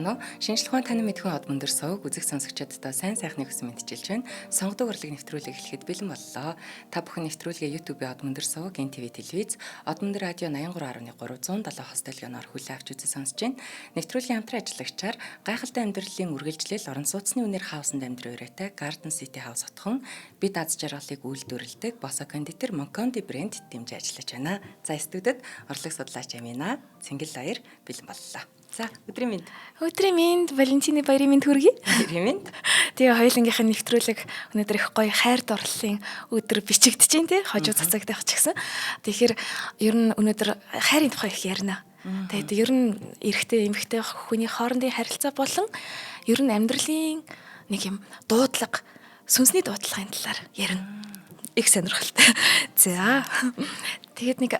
байна уу? Шинжлэх ухаан танин мэдхүйн од мөндөр сувг үзэх сонсогчдод сайн сайхныг хүсэн мэдчилж байна. Сонгодог урлаг нэвтрүүлэг эхлэхэд бэлэн боллоо. Та бүхэн нэвтрүүлгээ YouTube-ийн од мөндөр сувг, NTV телевиз, од мөндөр радио 83.370 хостелгионоор хүлээн авч үзэж сонсож байна. Нэвтрүүлгийн хамтран ажиллагчаар гайхалтай амьдралын үргэлжлэл орон сууцны үнээр хаусанд амьдрын өрөөтэй Garden City House хотхон бид аз жаргалыг үйлдвэрлэдэг Bosso кондитер Moncondi брэнд дэмжиж ажиллаж байна. За студид орлог судлаач Амина, Цэнгэл баяр бэлэн боллоо. За өдрийн мэнд. Өдрийн мэнд, Валентины баярын мэнд хүргэе. Өдрийн мэнд. Тэгээ хоёулангийнхаа нэвтрүүлэг өнөөдөр их гоё хайр дурлалын өдөр бичигдэж байна тий. Хожуу цацагдах ч гэсэн. Тэгэхээр ер нь өнөөдөр хайрын тухай их ярина. Тэгээд ер нь эрэгтэй эмэгтэй хүний хоорондын харилцаа болон ер нь амьдралын нэг юм дуудлага, сүнсний дуудлагын талаар ярина. Их сонирхолтой. За. Тэгээд нэг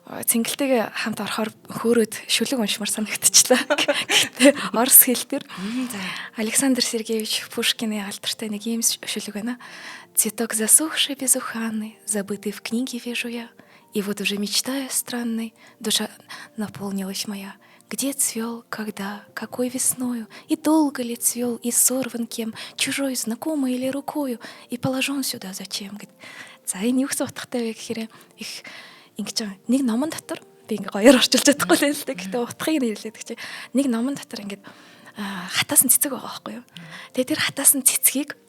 цэнгэлтэйгээ хамт орохоор хөөрөөд шүлэг уншмар санагдчихлаа. Гэтэ орос хэл дээр Александр Сергеевич Пушкины алдартай нэг ийм шүлэг байна. Цветок засохший безуханный, забытый в книге вижу я. И вот уже мечтаю странной, душа наполнилась моя. Где цвел, когда, какой весною, и долго ли цвел, и сорван кем, чужой, знакомый или рукою, и положен сюда зачем. За энэ юу гэсэн утгатай вэ гэхээр их ингэж байгаа. Нэг номон дотор би ингээ гоёор орчилж чадахгүй л л дээ. Гэхдээ утгыг нэрлээд гэж. Нэг номон дотор ингээд хатаасан цэцэг байгаа байхгүй юу. Тэгээ тэр хатаасан цэцгийг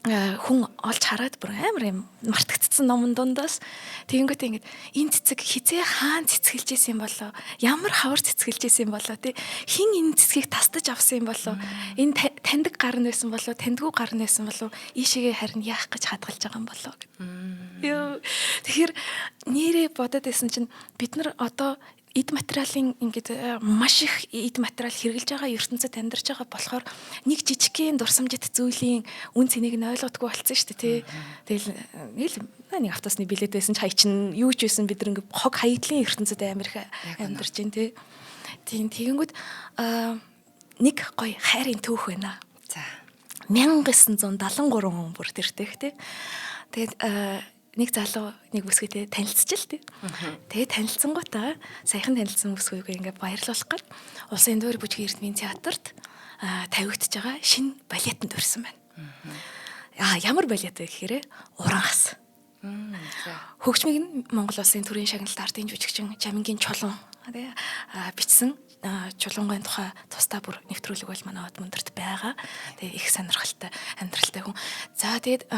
хүн олж хараад бүр амар юм мартагдсан номон дундаас тэгэнгүүт ингээд энэ цэцэг хизээ хаан цэцгэлж исэн болоо, ямар хавар цэцгэлж исэн болоо, тий хин энэ цэцгийг тасдаж авсан юм болоо, энэ таньдаг гар нь байсан болоо, таньдгүй гар нь байсан болоо, ийшээгээ харин яах гэж хадгалж байгаа юм болоо гэд. Ёо тэгэхээр нэрээ бодоод байсан чинь бид нар одоо эд материалын ингээд маш их эд материал хэрэгжилж байгаа ертөнцид амьдарч байгаа болохоор нэг жижигхэн дурсамжит зүйлийн үн цэнийг нь ойлгодгүй болсон шүү дээ тий. Тэгэл нэг автосны билет байсан ч хай чин юу ч байсан бид нэг хог хаягдлын ертөнцид амирх амьдарч байна тий. Тийм тэгэнгүүт нэг гоё хайрын түүх байна. За 1973 он бүр тэртех тий. Тэгээд нэг залуу нэг бүсгүйтэй танилцчихл тий. Тэгээ танилцсангуудаа саяхан танилцсан бүсгүйгээ ингээ баярлуулах гар Улсын дуур бүжгийн эрдмийн театрт тавигдж байгаа шинэ балетанд өрсөн байна. Ямар балет вэ гэхээр Уран хас. Хөгжмийг нь Монгол Улсын төрийн шагналт ардын жүжигчин Жамингийн Чулуун бичсэн чулуунгын тухай тусдаа бүр нэвтрүүлэг бол манай од мөндөрт байгаа. Тэгээ их сонирхолтой амьдралтай хүн. За тэгээд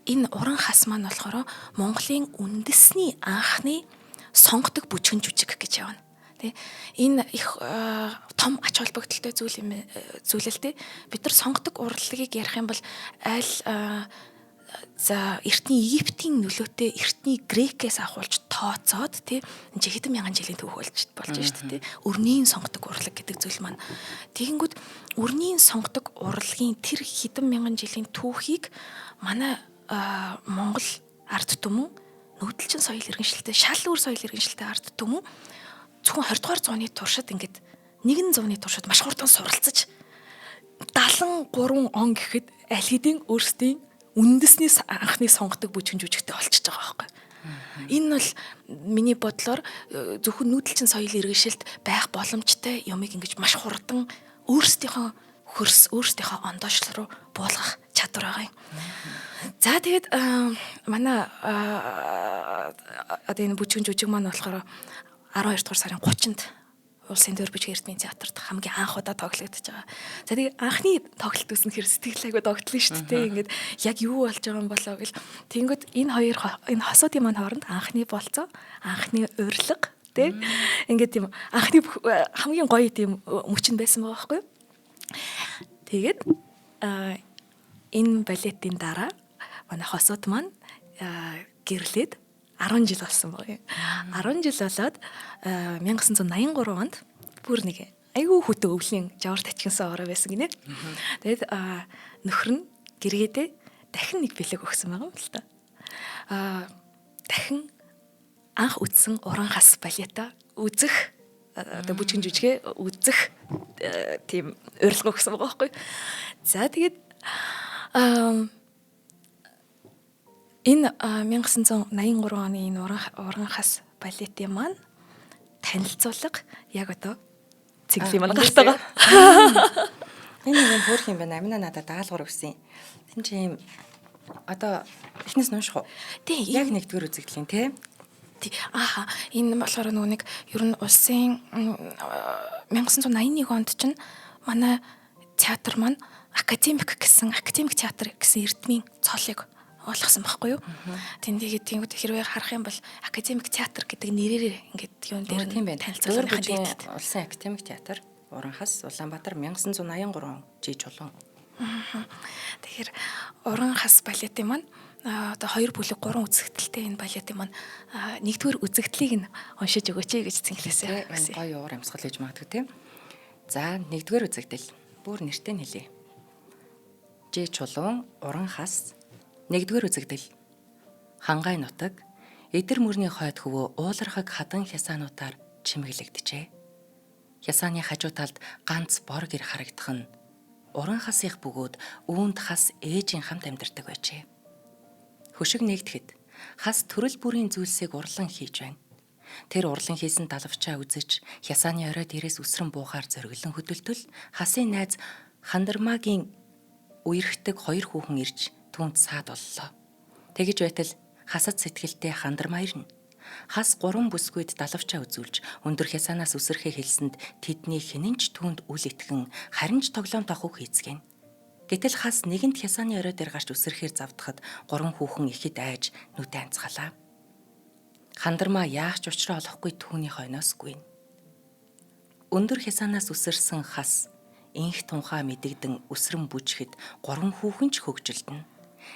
энэ уран хас маань болохоор Монголын үндэсний анхны сонгодог бүжгэн жүжиг гэж явна. Тэ энэ их том ач холбогдолтой зүйл л дээ. Бид нар сонгодог урлагийг ярих юм бол аль за эртний Египтийн нөлөөтэй эртний Грекээс ахуулж тооцоод тий хэдэн мянган жилийн түүх болж байна шүү дээ. Өрнийн сонгодог урлаг гэдэг зүйл маань. Тэгэнгүүт өрнийн сонгодог урлагийн тэр хэдэн мянган жилийн түүхийг манай Монгол ард түмэн нүүдэлчин соёл иргэншилтэй шал өөр соёл иргэншилтэй ард түмэн зөвхөн 20 дугаар зууны туршид ингээд нэгэн зууны туршид маш хурдан суралцаж 73 он гэхэд аль хэдийн өөрсдийн үндэсний анхны сонгодог бүжгэн жүжигтэй болчихж байгаа байхгүй. Энэ бол миний бодлоор зөвхөн нүүдэлчин соёл иргэншилт байх боломжтой юмыг ингэж маш хурдан өөрсдийнхөө хөрс өөрсдийнхөө ондоошлол руу буулгах чадвар байгаа юм. За тэгээд манай одоо энэ бүжгэн жүжиг маань болохоор 12 дугаар сарын 30-нд Улсын дуур бүжгийн эрдмийн театрт хамгийн анх удаа тоглогдож байгаа. За тэгээд анхны тоглолт үзсэн хэр сэтгэл айгуу догтлоо шүү дээ. Ингээд яг юу болж байгаа юм болоо гэл. Тэнгүүд энэ хосуудын маань хооронд анхны болцоо, анхны урилга тий. Ингээд тийм анхны хамгийн гоё тийм мөчн байсан байгаа байхгүй юу? Тэгээд энэ балетын дараа манай хосууд маань гэрлээд 10 жил болсон байгаа юм. 10 жил болоод 1983 онд бүр нэг айгүй хөтө өвлийн жавар тачигнсан ороо байсан гинэ. Тэгээд нөхөр нь гэргээдээ дахин нэг бэлэг өгсөн байгаа юм л та. Дахин анх үзсэн уран хас балета үзэх одоо бүжгэн жүжигээ үзэх тийм урилга өгсөн байгаа байхгүй. За тэгээд энэ 1983 оны энэ уран хас балетын маань танилцуулга яг одоо цэглэм маань гартаага. Энэ нэг хөөх юм байна. Амина надад даалгавар өгсөн. Тин чи юм одоо эхнээс нууших уу? Тий, Яг нэгдүгээр үзэгдлийн тий. Энэ болохоор нөгөө нэг ер нь улсын 1981 онд чинь манай театр маань академик театр гэсэн эрдмийн цоолыг олгосон байхгүй юу? Тэнгүүд хэрвээ харах юм бол академик театр гэдэг нэрээр ингээд юун дээр танилцуулгын дэд улсын академик театр Уранхас Улаанбаатар 1983 жий чулуун. Тэгэхээр Уранхас балетын маань одоо 2 бүлэг 3 үзэгдэлтэй энэ балетын маань нэгдүгээр үзэгдлийг нь уншиж өгөөч гэж цэнгэлээсэй. Энэ гоё уур амьсгал гэж магадгүй тийм. За нэгдүгээр үзэгдэл бүр нэртэй хэлье. Жий чулуун Уранхас нэгдүгээр үзэгдэл. Хангай нутаг эдэр мөрний хойд хөвөө уулархаг хадан хясаануудаар чимэглэгдэжээ. Хясааны хажуу талд ганц бор гэр харагдах нь Уранхасынх бөгөөд үүнд хас ээжийн хамт амьдардаг байжээ. Хөшиг нэгдэхэд хас төрөл бүрийн зүйлсийг урлан хийж байна. Тэр урлан хийсэн далавчаа үзэж хясааны орой дээрээс үсрэн буухаар зориглон хөдөлтөл хасын найз Хандармаагийн үерхдэг 2 хүүхэн ирж түүнд саад боллоо. Тэгэж байтал хасад сэтгэлтэй Хандармаа ирнэ. Хас 3 бүсгүйд далавчаа үзүүлж өндөр хясаанаас үсрэхээ хэлсэнд тэдний хинэнч түүнд үл итгэн харин ч тоглоом тохог хийцгэн. Гэтэл хас нэгэнт хясааны орой дээр гарч үсрэхээр завдахад 3 хүүхэн ихэд айж нүдэ анцгалаа. Хандармаа яах ч учраа олохгүй түүний хойноос гүйн. Өндөр хясаанаас үсэрсэн хас инх тунхаа мэдэгдэн үсрэн бүжихэд 3 хүүхэн ч хөгжилдөн.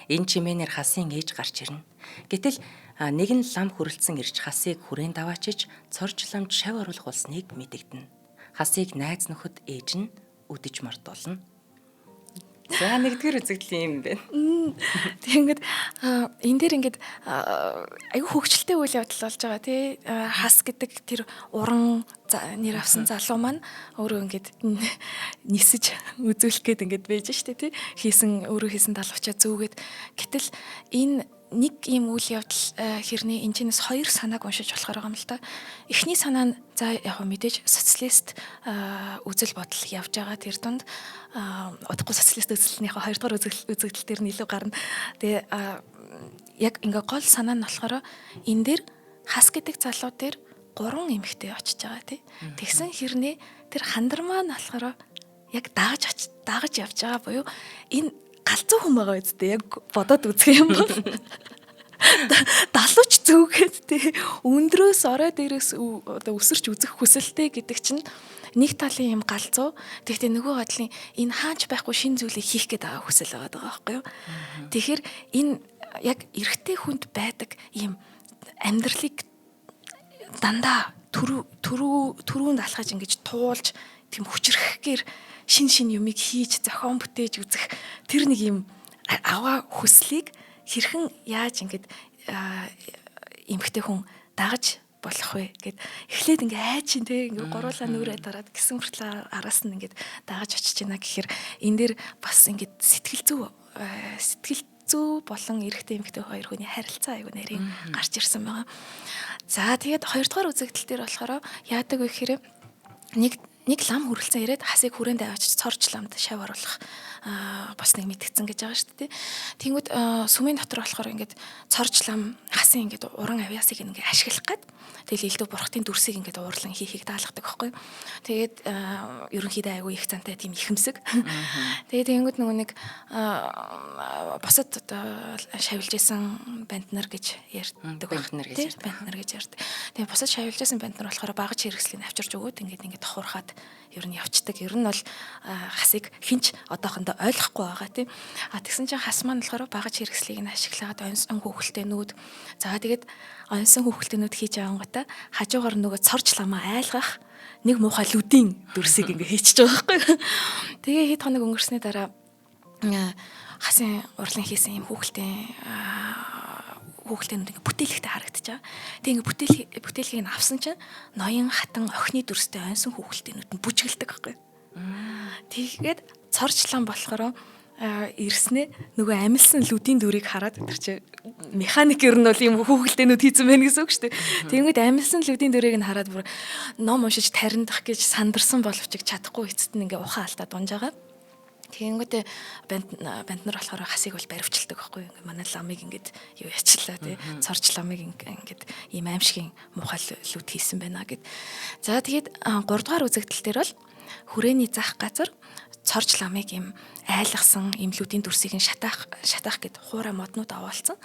Энэ чимээнэр хасын ээж гарч ирнэ. Гэтэл нэг нь лам хүрэлцэн ирж хасыг хүрээн даваачиж цорж ламж шав оруулах болсныг мэдэгдэнэ. Хасыг найз нөхөд ээж нь үдэж мартуулна. За нэгдүгээр үзэгдэл юм байна. Тэгэнгүүт энэ дээр ингээд аюу хөвгчлөлтэй үйл явдал болж байгаа тий. Хас гэдэг тэр уран нэр авсан залуу маань өөрөө ингээд нисэж үзүүлэх гээд ингээд байж штэ тий. Өөрөө хийсэн далавчаа зүүгээд гэтэл энэ нэг ийм үйл явдал хэрний энэ чинээс 2 санааг уншиж болохоор байгаа юм л да. Эхний санаа нь за яг мэдээж социалист үзэл бодол явж байгаа тэр дунд удахгүй социалист үзлийнхээ 2 дугаар үзэгдэл дээр нь илүү гарна. Тэгээ яг ингээ гол санаа нь болохоор энэ дээр хас гэдэг залуу дээр 3 эмэгтэй очиж байгаа тий. Тэгсэн хэрнээ тэр Хандармаа нь болохоор яг дагаж явж байгаа буюу энэ галзуу хүн байгаа үстэй яг бодоод үзэх юм бол далууч зүгээд тий өндрөөс орой дээрээс одоо өсөрч үзэх хүсэлтэй гэдэг чинь нэг талын юм галзуу тэгтээ нөгөө талын энэ хаач байхгүй шин зүйлийг хийх гээд байгаа хүсэл байгаа байхгүй юу. Тэгэхээр энэ яг эрэгтэй хүнд байдаг ийм амьдралыг дандаа түрүүнд алхаж ингэж туулж тийм хүчрэхгээр шин юмыг хийж зохион бүтээж үзэх тэр нэг юм аваа хүслийг хэрхэн яаж ингэж эмхтэй хүн дагаж болох вэ гэд эхлээд ингээ айчин те ингээ гуруулаа нүрээ дараад гисэн хүртэл араас нь ингээ дагаж очиж байна гэхээр энэ дэр бас ингээ сэтгэл зүй болон эрэгтэй эмэгтэй хоёр хүний харилцаа аягүй нэрийн гарч ирсэн байгаа. За тэгээд 2 дугаар үзэгдэл дээр болохоор яадаг вэ гэхээр нэг лам хүрэлцэн ирээд хасыг хүрээнд авчиж цорж ламд шав оруулах бас нэг мэдгдсэн гэж байгаа шүү дээ. Тэнгүүд сүмийн дотор болохоор ингээд цорж лам хасын ингээд уран авьяасыг ингээд ашиглах гээд тэгэл элдв бурхтын дүрсийг ингээд уурлан хийхийг даалгадаг байхгүй. Тэгээд ерөнхийдөө айгүй их цантай тийм ихэмсэг. Тэгээд тэнгүүд нөгөө нэг босод одоо шавилж исэн банднар гэж ярьдаг. Банднар гэж ярьдаг. Тэгээд босод шавилж исэн банднар болохоор багаж хэрэгслийг авчирч өгөөд ингээд тохуурхаад ер нь явцдаг. Ер нь бол хасыг хинч одоохондоо ойлгохгүй байгаа тийм. Тэгсэн чинь хас маань болохоор багаж хэрэгслийг нь ашиглаад онсон хүүхэлтэйнүүд. За тэгээд онсон хүүхэлтэйнүүд хийж авангуудаа хажуугаар нөгөө цорж ламаа айлгах нэг муухай лүдийн дүрсийг ингээ хийчихэж байгаа байхгүй. Тэгээ хэд хоног өнгөрсний дараа хасын урлан хийсэн юм хүүхэлтэйнүүд ингээ бүтээлхтэй харагдчихаа. Тэгээ ингээ бүтээлхийг нь авсан чинь ноён хатан охины дүрстэй онсон хүүхэлтэйнүүд нь бүжгэлдэг байхгүй. Тэгээд цорчлан болохоор ирснэ нөгөө амилсан лүдийн дүрийг хараад тэр чи механик ер нь бол юм хүүхэлдэйнүүд хийсэн байх гэсэн үг шүү дээ. Тэгэнгүүт амилсан лүдийн дүрийг нь хараад бүр ном уншиж тариндах гэж сандарсан боловч чадахгүй эцэст нь ингээ ухаан алдаад унж байгаа. Тэгэнгүүтээ банд нар болохоор хасыг бол баривчилдаг байхгүй юу. Манай ламыг ингээд юу ячлаа тий. Цорч ламыг ингээд ийм аимшигын муухай лүд хийсэн байна гэд. За тэгээд 3 дугаар үзэгдэл дээр бол хүрээний зах газар цорч ламыг ийм айлгсан ийм лүдийн дүрсийг нь шатаах гэд хуурай моднууд аваалцсан.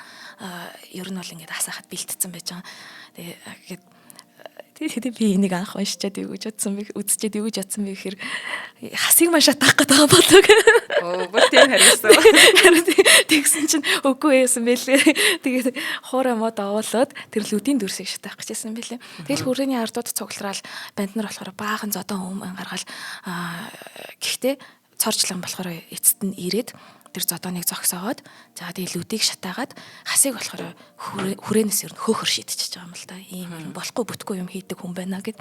Ер нь бол ингээд хасаахад бэлтцсэн байж байгаа. Тэгээд би энийг анх уншичаад юу гэж бодсон бэ? Үзчихэд юу гэж бодсон бэ гэхээр хасыг маань шатаах гэдэг байгаа болов. Оо, бүр тийм хариулсан. Тэгсэн чинь үгүй байсан байлээ. Тэгээд хуурай мод аваалаад тэр лүдийн дүрсийг шатаах гэжсэн байлээ. Тэгэл хүрээний ардууд цуглараад банд нар болохоор баахан зодон өмнө гаргаал гэхдээ цорчлон болохоор эцэст нь ирээд тэр зодоныг зогсоогоод за тэгээ лүдийг шатаагаад хасыг болохоор хүрээнээс ер нь хөөхөр шидчихэж байгаа юм л да. Ийм юм болохгүй бүтгүй юм хийдэг хүн байна гэд.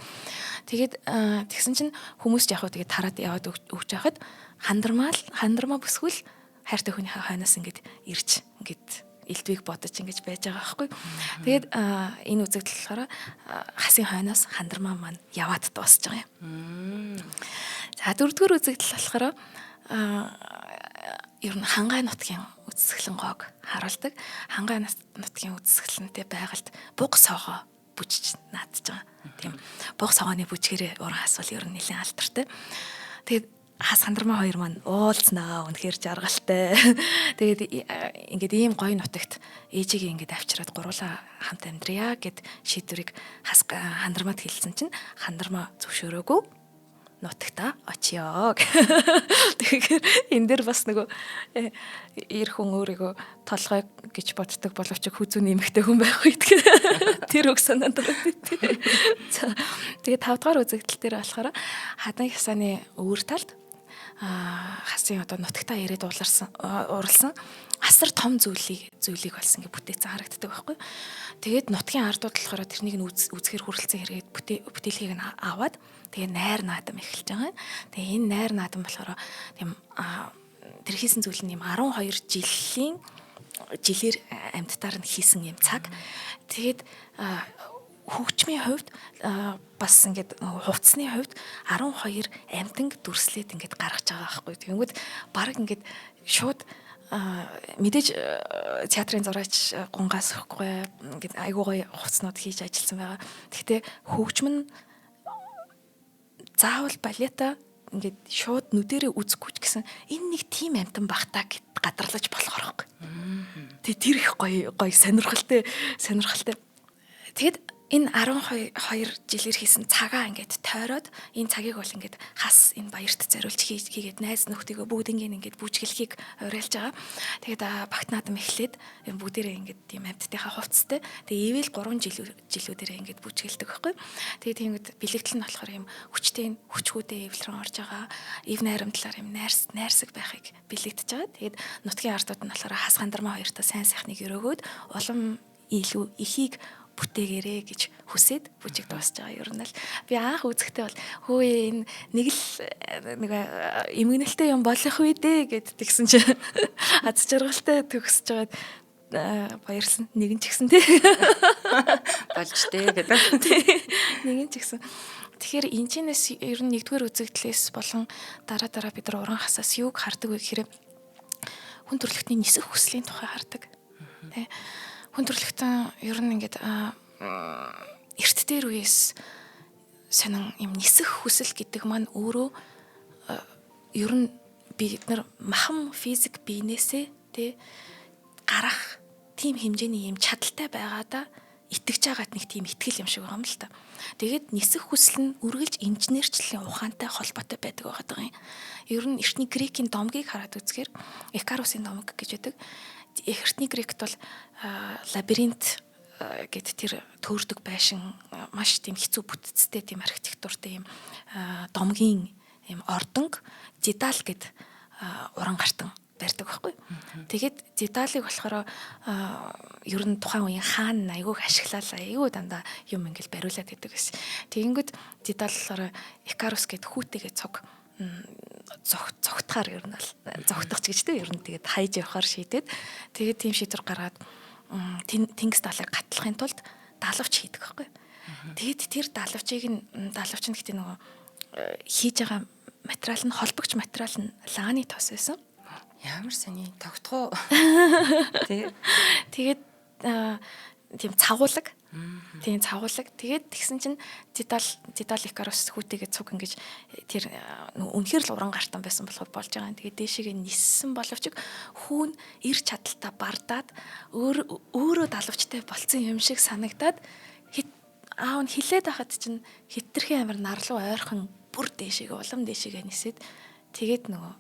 Тэгээд тэгсэн чинь хүмүүс яг хөө тэгээд тараад яваад өгч яхад хандармаа бүсгүүл хайртай хүний хойноос ингээд ирж ингээд элдвийг бодож ингэж байж байгаа байхгүй. Тэгээд энэ үзэгдэл болохоор хасын хойноос хандармаа маань яваад дуусж байгаа юм. За 4-р үзэгдэл болохоор ер нь хангай нутгийн үсгэлэн гоог харуулдаг. Хангай нутгийн үсгэлэнтэй байгальд буг согоо бүжиж наадж байгаа. Тийм. Буг согооны бүжгэрээ уран хас бол ер нь нэлээд алдартай. Тэгээд хас хандармаа хоёр маань уулзнаа үнэхээр жаргалтай. Тэгээд ингээд ийм гоё нутагт ээжигээ ингээд авчираад гурлаа хамт амьдрья гэд шийдвэрийг хас хандармаад хэлсэн чинь хандармаа зөвшөөрөөгүй. Нутагта очиё. Тэгэхээр энэ дэр бас нөгөө ир хүн өөрийгөө толгой гэж боддог боловч хүзүүн нэмэгтэй хүн байх үед тэр үг санаанд ордог. За тэгээ 5 дугаар үзэгдэл дээр болохоор хадан хасааны өвөр талд хасын одоо нутагта ирээд уралсан асар том зүйлийг болсон гэж бүтээсэн харагддаг байхгүй. Тэгээд нутгийн ардууд болохоор тэрнийг нь үзэхэр хүрэлцэн хэрэгэд бүтээлхийг нь аваад тэгээ найр наадам эхэлж байгаа. Тэгээ энэ найр наадам болохоор тийм тэр хийсэн зүйл нь юм 12 жилээр амьдтаар нь хийсэн юм цаг. Тэгээд хөгжмийн хувьд бас ингээд хувцсны хувьд 12 амтанг дүрслээд ингээд гаргаж байгаа байхгүй. Тэгэнгүүт баг ингээд шууд мэдээж театрын зураач гунгаас өгөхгүй ингээд айгуу гоё хувцснууд хийж ажилласан байгаа. Гэхдээ хөгжим нь заавал балета ингээд шууд нүдэрээ үзэхгүй ч гэсэн энэ нэг тим амтан багтаа гэд гадарлаж болохоор байхгүй. Тэгээ тэр их гоё сонирхолтой. Тэгэд энэ 12 жилээр хийсэн цагаа ингээд тойроод энэ цагийг бол ингээд хас энэ баярт зориулж хийгээд найз нөхдөгөө бүгднийг ингээд бүжгэлхийг уриалж байгаа. Тэгээд багт наадам эхлээд бүгдээрээ ингээд тийм амьдтайхаа хувцастай. Тэгээ ивэл 3 жилүүдээрээ ингээд бүжгэлдэг байхгүй. Тэгээд тиймд бэлэгдэл нь болохоор юм хүчгүүдээ эвлэрэн орж байгаа. Ив найрамдлаар юм найрсаг байхыг бэлэгдэж байгаа. Тэгээд нутгийн ардууд нь болохоор хас хандармаа хоёртоо сайн сайхныг өрөөгөөд улам илүү ихийг бүтээгээрээ гэж хүсээд бүжиг дуусж байгаа. Ер нь л би анх үзэхдээ бол хөөе энэ нэг л эмгэнэлтэй юм болох үү дээ гэд тэгсэн чи аз жаргалтай төгсөж байгаад баярлсан. Нэгэн ч гэсэн тий болж дээ гэдэг. Нэгэн ч гэсэн. Тэгэхээр энэчнээс ер нь 1-р үзэгдлээс болон дараа бид нар уран хасаас юуг хардаг вэ гэхээр хүн төрөлхтний нисэх хүслийн тухай хардаг. Тэ хүн төрөлхтөн ер нь ингээд эрт дээр үеэс сонин юм нисэх хүсэл гэдэг маань өөрөө ер нь бид нар махан физик биенээсээ тий гарах тийм хэмжээний юм чадaltaй байгаадаа итгэж байгаад нэг тийм итгэл юм шиг байгаа юм л та. Тэгээд нисэх хүсэл нь үргэлж инженерчлэлийн ухаантай холбоотой байдаг байгаа юм. Ер нь эртний грекийн домгийг хараад үзэхээр Икарусын домог гэж байдаг. Эртний грект бол лабиринт гэд тэр төөрдөг байшин маш тийм хэцүү бүтцтэй тийм архитектуртай юм домгийн юм ордонг Зидал гэд уран гартан барьдаг байхгүй. Тэгээд Зидалыг болохоор ер нь тухайн үеийн хаан айгууг ашиглалаа. Айгуу дандаа юм ингээл бариулаад байдаг гэсэн. Тэгэнгүүт Зидал болохоор Икарус гэд хүүтэйгээ цог зогтохоор ер нь бол зогтох ч гэж дээ ер нь тэгээд хайж явахаар шийдээд тэгээд тийм шийдвэр гаргаад тэнгис далайг гатлахын тулд даалгавч хийдэг байхгүй. Тэгээд тэр даалгавч нь гэхдээ нөгөө хийж байгаа материал нь холбогч материал нь лааны тос байсан. Ямар сони тогтхоо. Тэгээд тийм цагуулаг. Тийм цагуулаг. Тэгээд тэгсэн чинь Дидал Икарус хүүтэйгээ цуг ингэж тэр үнэхээр л уран гартан байсан болохоор болж байгаа юм. Тэгээд дээшээгээ ниссэн боловч хүүн ир чадaltaа бардаад өөрөө далавчтай болцсон юм шиг санагдаад аав нь хилээд байхад чинь хитрхийн амир нарлуу ойрхон бүр дээшээгээ улам дээшээгээ нисээд тэгээд нөгөө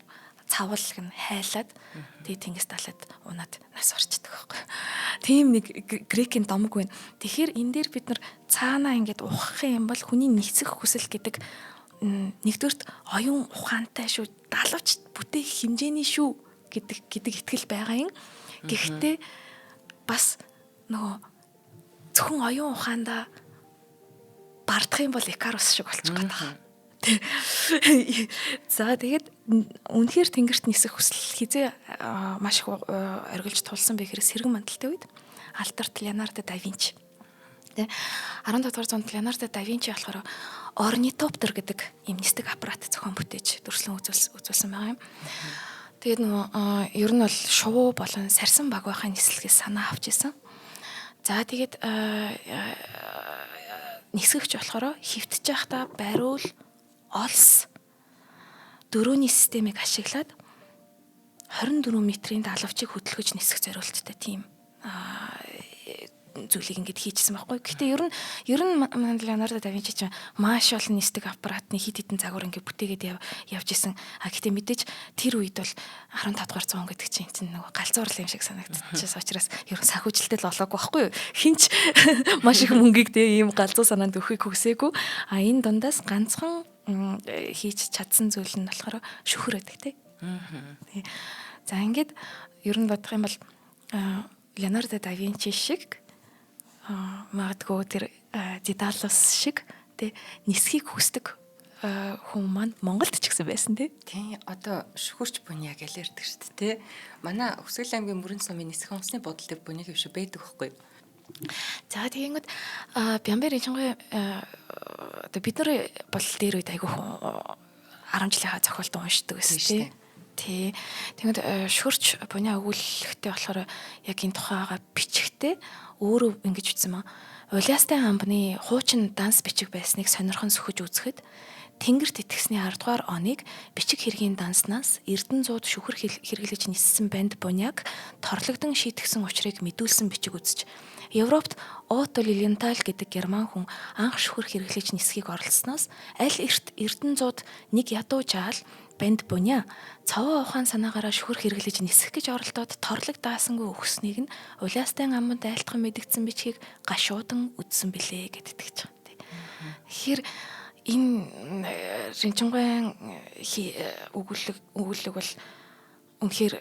цавуулг нь хайлаад тэгээд тэнгис талаад унаад нас орчдөг байхгүй. Тийм нэг грекийн домог байна. Тэгэхээр энэ дээр бид нар цаанаа ингээд ухах юм бол хүний нисэх хүсэл гэдэг нэгдүгürt оюун ухаантай шүү, далавч бүтээх хэмжээний шүү гэдэг итгэл байгаа юм. Гэхдээ бас нөгөө зөвхөн оюун ухаандаа бардах юм бол Икарус шиг болчих гээд байгаа. За тэгээд үнэхээр тэнгэрт нисэх хүсэл хизээ маш их оргилж тулсан бэ гэхээр сэргэн мандалтай үед Альберт Леонардо да Винчи. Тэ 15 дугаар зуунд Леонардо да Винчи болохоор орнитоптер гэдэг юм нисдэг аппарат зохион бүтээж төрслөн үзүүлсэн байгаа юм. Тэгээд нөгөө ер нь бол шувуу болон сарсан баг байхын нислэгээс санаа авч исэн. За тэгээд нисгэгч болохоор хөвтөж байхдаа бариул олс дөрөвний системийг ашиглаад 24 метрийн далавчийг хөдөлгөж нисэх зорилттой тийм зүйлийг ингэж хийчихсэн байхгүй. Гэхдээ ер нь Леонардо да Винчи ч маш олон нисдэг аппаратны хит хитэн загвар ингэ бүтээгээд явж исэн. Гэхдээ мэдээж тэр үед бол 15 дугаар зуун гэдэг чинь нөгөө галзуурлал юм шиг санагдчихсан учраас ер нь санхүүжилттэй л олоогүй байхгүй юу. Хинч маш их мөнгөийг ийм галзуу санаанд өгөхийг хүсээгүй. Энэ дундаас ганцхан хийж чадсан зүйл нь болохоор шүхэр байдаг тий. За ингээд ер нь бодох юм бол Леонардо да Винчи шиг магадгүй тэр Дидалус шиг тий нисхийг хүсдэг хүн маань Монголд ч гэсэн байсан тий. Тий одоо шүхэрч буниаг ялэрдэг шүү дээ тий. Манай Өсгөл аймгийн Мөрөн сумын нисэх онгоцны бодол дээр буниаг биш байдаг байхгүй юу? За тэгэнгүүт Бямбер инженерийн одоо бид нар бол дээр үед айгүй 10 жилийнхаа зохиолт уншдаг байсан тий. Тий. Тэгэнгүүт шүрч буниа өгүүлэхтэй болохоор яг энэ тухайга бичгтээ өөрөө ингэж үтсэн маа. Улиастай хамбны хуучин данс бичиг байсныг сонирхон сөхөж үзэхэд Тэнгэрт итгэсний 10 дугаар оныг бичиг хэргийн данснаас Эрдэнэзууд шүхэр хэрэглэж ниссэн банд буниаг торлогдсон шийтгсэн учрыг мэдүүлсэн бичиг үзэж Европт Отто Лилиенталь гэдэг герман хүн анх шүхэр хэрэглэж нисхийг оролцсноос аль эрт Эрдэнэзууд нэг ядуу жаал банд буниа цаваа ухаан санаагаараа шүхэр хэрэглэж нисэх гэж оролдоод торлог даасангүй өгснгийг нь улиастай амбанд айлтхан мэдгдсэн бичгийг гашуудан үдсэн билээ гэдэгт гэж байгаа. Тэгэхээр энэ Ринчингуйн өгүүлэг бол үнэхээр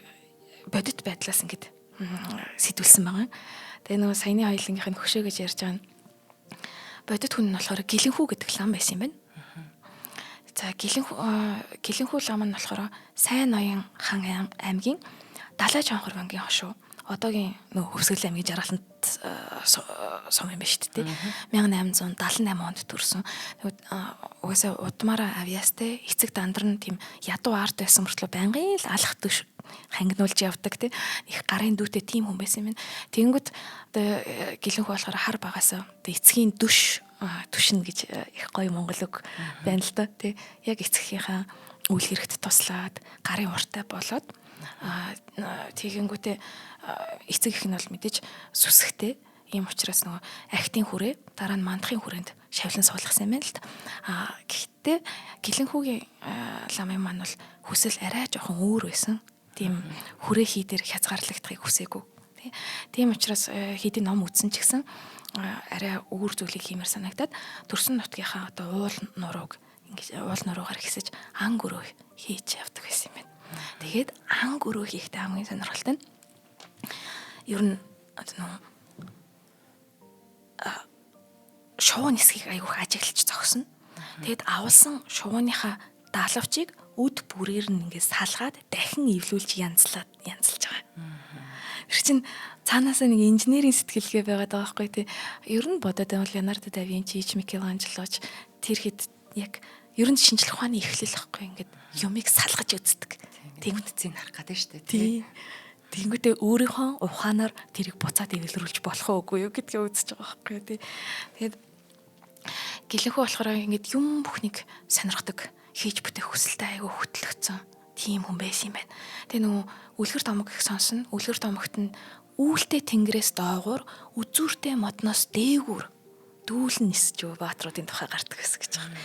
бодит байдлаас ингэж сэтүүлсэн байгаа. Тэгээ нөгөө саяны хоёулынгийнх нь хөшөө гэж ярьж байгаа нь бодит хүн нь болохоор Гэлэнхүү гэдэг лам байсан юм байна. За Гэлэнхүү лам нь болохоор Сайн ноён хан аймгийн Далай Чонхор бангийн хошуу. Одоогийн нөгөө Хөвсгөл аймгийн Жаргалант сум юм байна шүү дээ. 1878 онд төрсөн. Угаасаа удмаараа авьяастай эцэг дандар нь тийм ядуу арт байсан мөртлөө байнгын л алах төш хангинуулж явдаг тий. Их гарын дүүтэй тийм хүн байсан юм байна. Тэнгүүд одоо Гэлэнхүү болохоор хар багасаа эцгийн түшин гэж их гоё монгол үг байна л да тий. Яг эцгийнхаа үйл хэрэгт туслаад гарын уртай болоод тэгэнгүүтээ эцэг их нь бол мэдээж сүсгтэй ийм учраас нөгөө ахтын хүрээ дараа нь мандахын хүрээнд шавлан суулгасан юм байна л да. Гэхдээ Гэлэнхүүгийн ламын маань бол хүсэл арай жоохон өөр байсан. Тийм хүрээ хий дээр хязгаарлагдахыг хүсээгүй. Тийм учраас хэдийн ном үзсэн ч гэсэн арай өөр зүйлийг хиймээр санагдаад төрсөн нутгийнхаа одоо уул нурууг ингэж уул нуруугаар хэсэж ан гөрөө хийж явдаг байсан юм байна. Тэгээд ан гөрөө хийхдээ хамгийн сонирхолтой нь ер нь шувуу нисхийг айгүйх ажиглаж зогсно. Тэгэд авалсан шувууныхаа даалгавчийг үд бүрээр нь ингээд салгаад дахин эвлүүлж янзлж байгаа. Тэр чинь цаанаасаа нэг инженерийн сэтгэлгээ байгаад байгаа байхгүй тий. Ер нь бодоод байвал Леонардо да Винчи, Микеланжелоч тэр хэд яг ер нь шинжлэх ухааны эхлэл байхгүй ингээд юмыг салгаж үздэг. Тэгмэдцийг харах гэдэг шүү дээ тий. Тэгэнгүүтээ өөрийнхөө ухаанаар тэрийг буцаад эвлэрүүлж болох уугүй юу гэдгээ үзэж байгаа байхгүй тий. Тэгээд гэлэнхүү болохоор ингээд юм бүхнийг сонирхдаг, хийж бүтээх хүсэлтэй айгүй хөтлөгцөн тийм хүн байсан юм байна. Тэгээ нөгөө үлгэр томог их сонсно. Үлгэр томогт нь үүлтэй тэнгэрээс доогуур, үзүүртэй модноос дээгүүр дүүлэн нисэж баатруудын тухай гардаг гэсэн гэж байгаа.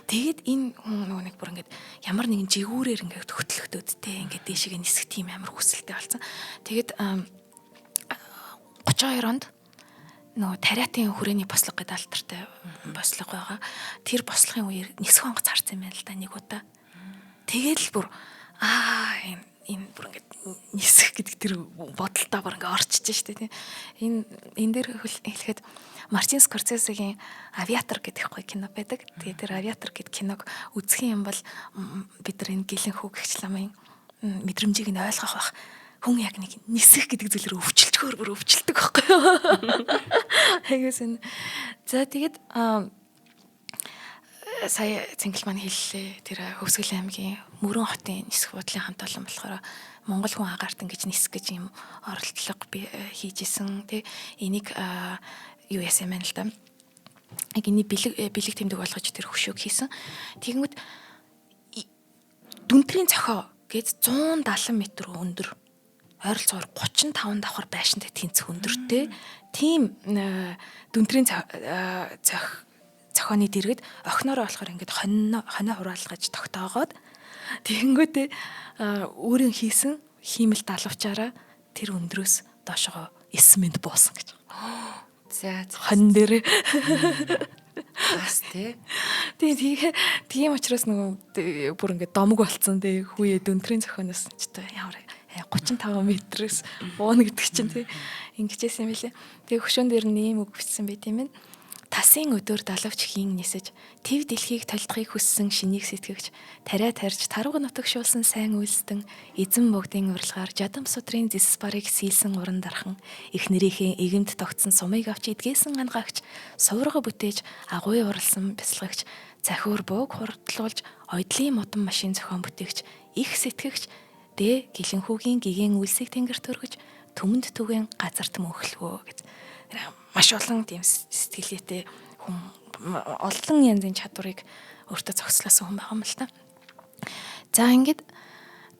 Тэгээд энэ нөгөө нэг бүр ингээд ямар нэгэн жигүүрээр ингээд хөтлөгдөөдтэй ингээд дээшээ нисэх тийм амар хүсэлтэй болсон. Тэгээд 32 онд нөгөө тариатын хүрээний бослого гэдэг алдартай бослого байгаа. Тэр бослогын үеэр нисэх онгоц харсан юм байна л да нэг удаа. Тэгээд л бүр энэ бүр ингээд нисэх гэдэг тэр бодолтой бүр ингээд орчиж штэ тийм. Энэ дээр хэлэхэд Мартин Скорсезегийн Авиатор гэдэг гоё кино байдаг. Тэгээд тэр Авиатор гэдэг киног үзэх юм бол бид нар энэ гэлэнхүү гэгч ламын мэдрэмжийг нь ойлгох бах. Хүн яг нэг нисэх гэдэг зүйлээр өвчлөлтгөөр бүр өвчлөлдөг байхгүй юу? Хайгүйсэн. За тэгээд сая Цэнгэл маань хэллээ. Тэр Хөвсгөл аймгийн Мөрөн хотын нисэх буудлын хамт олон болохоор Монгол хүн агаарт ингэж нисэх гэж юм оролдлого хийжсэн. Тэ энийг юу яасан юм л да. Яг энэ бэлэг тэмдэг болгож тэр хөшөөг хийсэн. Тэгэнгүүт дүнтрийн цохоо гэж 170 м өндөр ойролцоогоор 35 давхар байшинтай тэнцэх өндөртэй тийм дүнтрийн цохооны дэргэд охиноороо болохоор ингээд хонио хураалгаж тогтоогоод тэгэнгүүтээ өөрийн хийсэн хиймэл даалгавчаараа тэр өндрөөс доошоо 9 м буусан гэж. За хон дээр бас тийм учраас нөгөө бүр ингээд домог болцсон тий хүүе дүнтрийн цохоноос ч та ямар 35 м-с бууна гэдэг чинь тий ингэжсэн юм билээ. Тэгээ хөшөөн дээр нэм үг бичсэн байт юм байна. Тасын өдөр далавч хийн нисэж тэв дэлхийг толдохыг хүссэн шинийг сэтгэгч тариа тарьж тарга нутагшуулсан сайн үйлстэн эзэн богдын урилгаар жадам судрын зис барыг сийлсэн уран дархан их нэрийнхээ игэмд тогтсон сумыг авч идгээсэн ангаагч суврага бүтээж агуй уралсан бясалгагч захиур бууг хурдлуулж ойдлын модон машин зохион бүтээгч их сэтгэгч дэ гэлэнхүүгийн гигэн үлсийг тэнгэрт өргөж төмөнд түгэн газарт мөнхлвөө гэж маш олон тийм сэтгэлгээтэй хүн олон янзын чадварыг өөртөө зохицлоосон хүн байгаа юм л та. За ингээд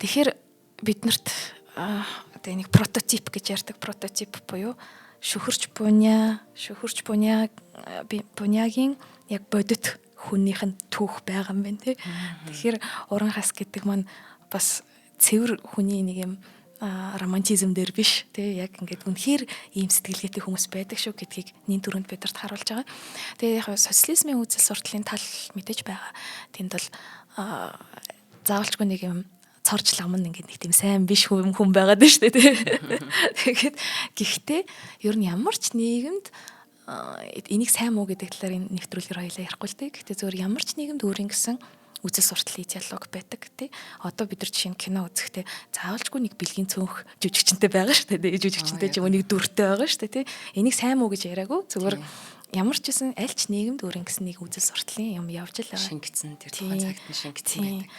тэгэхээр биднэрт одоо нэг прототип гэж ярьдаг прототип буюу шүхэрч бунягийн яг бодит хүнийх нь түүх байгаа юм байна тий. Тэгэхээр уран хас гэдэг маань бас цэвэр хүний нэг юм романтизм дээр биш тий яг ингээд үнэхээр ийм сэтгэлгээтэй хүмүүс байдаг шүү гэдгийг нин төрөнд бидэрт харуулж байгаа. Тэгээ яг социализмын үзэл сурталын тал мэдээж байгаа. Тэнд бол заавалчгүй нэг юм цорж лам ингээд нэг тийм сайн биш хүн байгаад байна шүү дээ тий. Гэхдээ ер нь ямар ч нийгэмд энийг сайн муу гэдэг талаар энэ нэвтрүүлгээр хоёлаа ярихгүй л тий. Гэхдээ зөвөр ямар ч нийгэмд өөрийн гэсэн үзэл сурталын диалог байдаг тий. Одоо бид нар жишээ нь кино үзэхдээ заавалжгүй нэг бэлгийн цөөнх жүжигчтэй байгаа шүү дээ. Жүжигчтэй ч юм уу нэг дүртэй байгаа шүү дээ тий. Энийг сайн муу гэж яриаггүй. Зүгээр ямар ч гэсэн аль ч нийгэмд өөрийн гэсэн нэг үзэл сурталын юм явж л байгаа. Шингэцэн тэр тухайн цагт нь шингэцэн байдаг.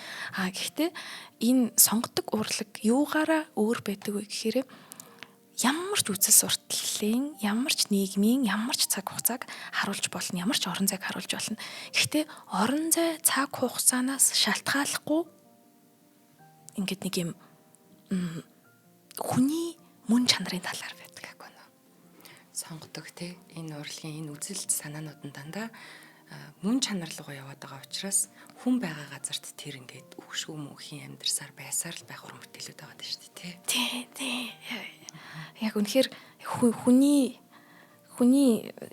Гэхдээ энэ сонгодог урлаг юугаараа өөр байдаг вэ гэхээр ямар ч үзэл сурталын, ямар ч нийгмийн, ямар ч цаг хугацааг харуулж болно, ямар ч орон зайг харуулж болно. Гэхдээ орон зай цаг хугацаанаас шалтгааллахгүй ингээд нэг юм хүний мөн чанарын талаар байдаг гэх юм. Сонгодог те энэ урлагийн энэ үзэл санаанууд нь дандаа мөн чанар руугаа яваад байгаа учраас хүн байгаа газарт тэр ингээд өгшгүй мөнхийн амьдрсаар байсаар л байх уран бүтээлүүд байгаа даа шүү дээ тий. Яг үнэхээр хүний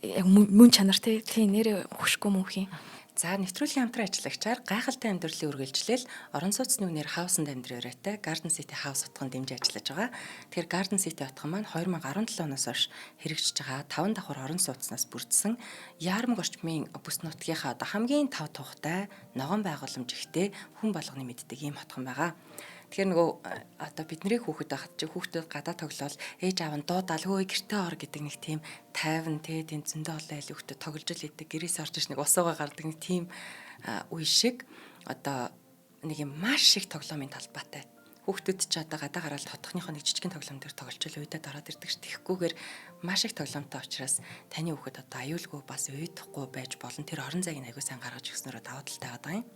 яг мөн чанар тий нэрээ өгшгүй мөнхийн. За нэвтрүүлгийн хамтран ажиллагчаар гайхалтай амьдралын үргэлжлэл орон сууцны үнээр хаусанд амьдраарайтай Garden City House утганд дэмжиж ажиллаж байгаа. Тэгэхээр Garden City утга маань 2017 оноос хойш хэрэгжиж байгаа 5 давхар орон сууцнаас бүрдсэн Яармаг орчмын бүс нутгийнхаа одоо хамгийн тав тухтай ногоон байгууламж ихтэй хүн болгоны мэддэг ийм хотхон байгаа. Тэгэхээр нөгөө одоо бидний хүүхэд байхад чи хүүхдүүд гадаа тоглол ээж аав нь дуудаал хөөе гэртээ ор гэдэг нэг тийм тайван те тийм зөндөө олон айл хүүхдүүд тоглож л идэг гэрээс орж иж нэг усуугаа гардаг нэг тийм үе шиг одоо нэг юм маш их тоглоомын талбайтай. Хүүхдүүд ч одоо гадаа гараад хотхныхоо нэг жижигхэн тоглоом дээр тоглож л уйдаад ороод ирдэг ш. Тэгэхгүйгээр маш их тоглоомтой учраас таны хүүхэд одоо аюулгүй бас уйдахгүй байж болон тэр орон зайг аягүй сайн гаргаж өгснөөрөө даваа талтай байгаа юм.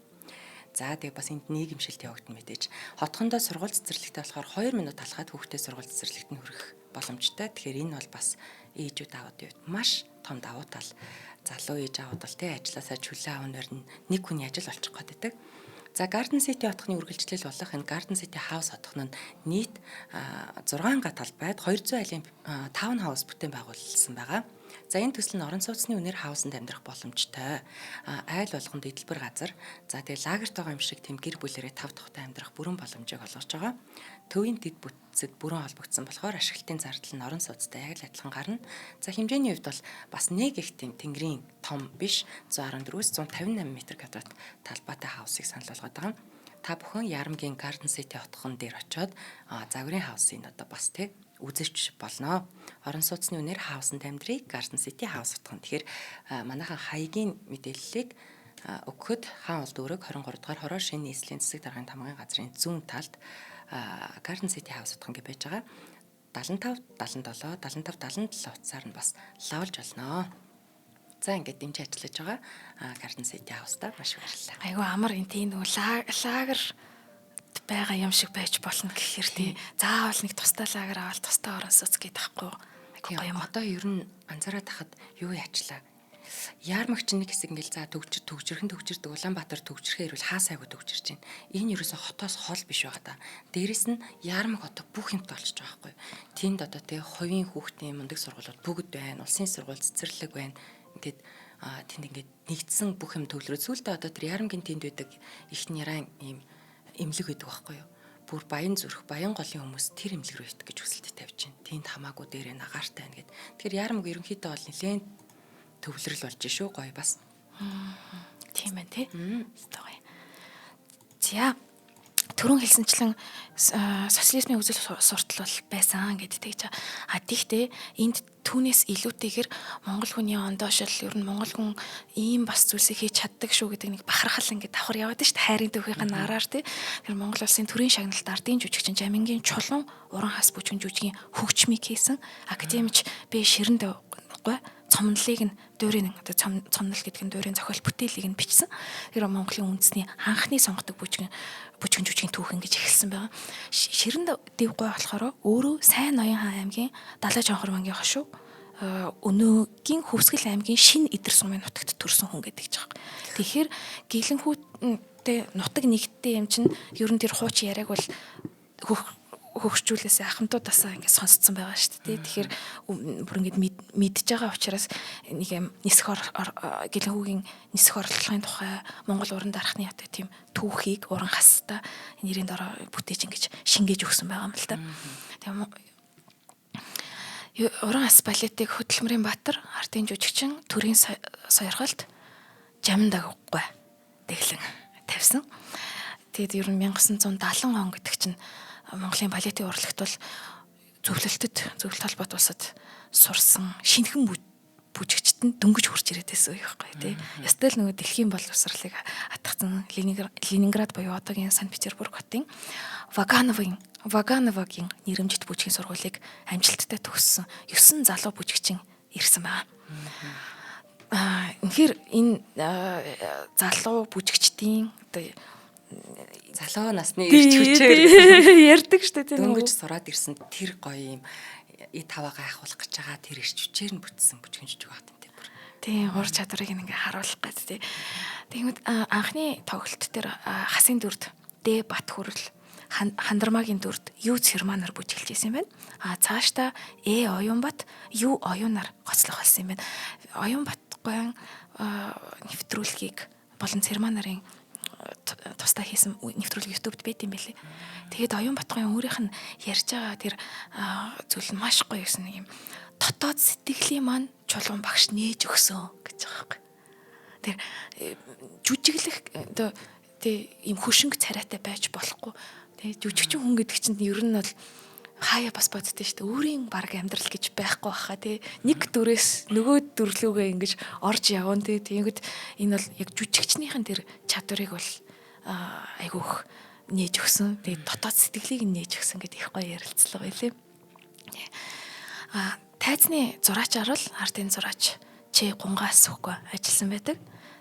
За тэгээ бас энд нийгэмшилт явагдана мэдээж. Хотхондоо сургууль цэцэрлэгтэй болохоор 2 минут алхаад хүүхдээ сургууль цэцэрлэгт нь хүрэх боломжтой. Тэгэхээр энэ бол бас ээжүүд аавууд үед маш том давуу тал. Залуу ээж аавууд бол тэ ажилласаа чөлөө аавнаар нэг хүний ажил олчих гээд байдаг. За Garden City хотхны үргэлжлэл болох энэ Garden City House хотхон нь нийт 6 га талбайд 200 айлын таун хаус бүтээн байгуулсан байгаа. За энэ төсөл нь орон сууцны үнээр хаусанд амьдрах боломжтой. Айл болгонд эдэлбэр газар. За тэгээ лагерт байгаа юм шиг тэм гэр бүлэрээ тав тухтай амьдрах бүрэн боломжийг олгож байгаа. Төвийн дэд бүтцэд бүрэн холбогдсон болохоор ашиглалтын зардал нь орон сууцтай яг л адилхан гарна. За хэмжээний хувьд бол бас нэг их тийм тэнгэрийн том биш 114-өөс 158 м2 талбайтай хаусыг санал болгоод байгаа. Та бүхэн Яармгийн Garden City хотхон дээр очиод загварын хаусыг одоо бас тий үзэж болно. Орон сууцны үнээр хаусанд амьдрий Garden City House утгана. Тэгэхээр манайхан хаягийн мэдээллийг өгөхөд хаан улд өрөг 23 дугаар хороо шинэ нийслэлийн засаг даргын тамгын газрын зүүн талд Garden City House утган гэж байж байгаа. 75 77 75 77 утсаар нь бас лавлж болно. За ингээд дэмжиж ажиллаж байгаа Garden City House-та маш баярлалаа. Айгу амар энэ тийм нөгөө лагер байгаа юм шиг байж болно гэхээр тий. Заавал нэг тустай лагер аваад тустай орон сууц гэдэг байхгүй. Гоё юм. Одоо ер нь анзаараад хахад юу яачлаа. Яармагч нэг хэсэг ингээл за төгжирдэг Улаанбаатар төгжирхээ ирвэл хаа сайгүй төгжирч байна. Энэ ерөөсө хотоос хол биш байгаа да. Дээрэс нь Яармаг хотод бүх юмтай олчж байгаа байхгүй. Тэнд одоо тий хувийн хүүхдийн мундаг сургуулиуд бүгд байна. Улсын сургууль цэцэрлэг байна. Ингээд тэнд ингээд нэгдсэн бүх юм төвлөрөө. Сүүлдээ одоо тэр Яармгийн тэнд байдаг их нярайн ийм эмнэлэг байдаг байхгүй юу? Бүр баян зүрх, баян голын хүмүүс тэр эмнэлэг рүү итг гэж хүсэлтэд тавьж байна. Тэнд хамаагүй дээрээ нагаартай байна гэд. Тэгэхээр Яармаг ерөнхийдөө бол нэлээд төвлөрөл болж шүү гоё бас. Тийм байна тий. Гоё. За түрүүн хэлсэнчлэн социализмын үзэл суртал бол байсан гэдээ тэгж. Тиймээ энд түүнээс илүүтэйгээр Монгол хүний ондоошл ер нь Монгол хүн ийм бас зүйлсийг хийж чаддаг шүү гэдэг нэг бахархал ингээд давхар яваад шүү дээ. Хайрын төвхийн нараар тий. Тэр Монгол улсын төрийн шагналт ардын жүжигчин Жамингийн чулуун уран хас бүжгэн жүжигийн хөгжмийг хийсэн академич Б Ширэнд гой цомнолыг нь дуурийн одоо цомнол гэдэг нь дуурийн зохиол бүтээлийг нь бичсэн. Тэр Монголын үндэсний анхны сонгодог бүжгэн жүжигийн түүхэн гэж эхэлсэн байгаа. Ширэнд дэвгой болохоор өөрөө Сайн Ноён хаан аймгийн Далай Жонхорвангийн хошуу Өнөөгийн Хөвсгөл аймгийн Шинэ Идэр сумын нутагт төрсэн хүн гэдэг ч байгаа. Тэгэхээр Гэлэнхүүттэй нутаг нэгдтэй юм чинь ер нь тэр хуучин яриаг бол хөгжүүлээс ахмадуудасаа ингээд сонсцсон байгаа шүү дээ. Тэгэхээр бүр ингээд мэдж байгаа учраас нэг юм Гэлэнхүүгийн нисэх орлогын тухай Монгол уран дарахны одоо тийм түүхийг уран хастай нэрийн дороо бүтээж ингэж шингээж өгсөн байгаа юм л та. Тэгээ уран хас балетыг Хөдөлмөрийн Баатар ардын жүжигчин төрийн сойрхолд Жамдаггүй тэглэн тавьсан. Тэгээд ер нь 1970 он гэдэг чинь Монголын балетын урлагт бол зөвлөлт холбоот улсад сурсан шинэхэн бүжигчд нь дөнгөж хурж ирээд байсан үе байхгүй тий. Ястал нөгөө дэлхийн боловсролыг атгацсан Ленинград буюу одоогийн Санкт-Петербург хотын Вагановагийн нэрэмжит бүжгийн сургуулийг амжилттай төгссөн 9 залуу бүжигчин ирсэн байна. Үнэхээр энэ залуу бүжигчдийн одоо залуу насны ирч хүчээр ярьдаг штэ тийм дөнгөж сураад ирсэн тэр гоё юм таваа гайхуулах гэж байгаа тэр ирч хүчээр нь бүтсэн бүжгэн жүжиг багт энэ бүр. Тийм ур чадварыг ингээ харуулах гэж тий. Тэгмэд анхны тоглолт дээр хасын дүрд Д Бат хүрэл Хандармагийн дүрд Ю Цэрманаар бүжиглэж ирсэн юм байна. Цаашдаа Оюнбат Ю Оюунаар гоцлох болсон юм байна. Оюнбат гоён нэвтрүүлгийг болон цэрмаа нарын тусдаа хийсэн нэвтрүүлэг YouTube-д байт юм байлээ. Тэгээд Оюун Батгын өөрийнх нь ярьж байгаа тэр зүйл нь маш гоё гэсэн нэг юм дотоод сэтгэлийн маань чулуун багш нээж өгсөн гэж байгаа байхгүй. Тэр жүжиглэх одоо тэг юм хөшинг царайтай байж болохгүй. Тэг жүжигчин хүн гэдэг чинь ер нь бол хаяа бас боддөө шүү дээ. Өөрийн баг амьдрал гэж байхгүй баха тий. Нэг дүрээс нөгөө дүрлүүгээ ингэж орж явна тий. Тэгэнгүүт энэ бол яг жүжигчнийхэн тэр чадварыг бол айгүйх нээж өгсөн. Тэгээд дотоод сэтгэлийг нээж өгсөн гэдэг их гоё ярилцлага байлээ. Тайзны зураачаар бол ардын зураач Ч Гунгаас үхгүй ажилласан байдаг.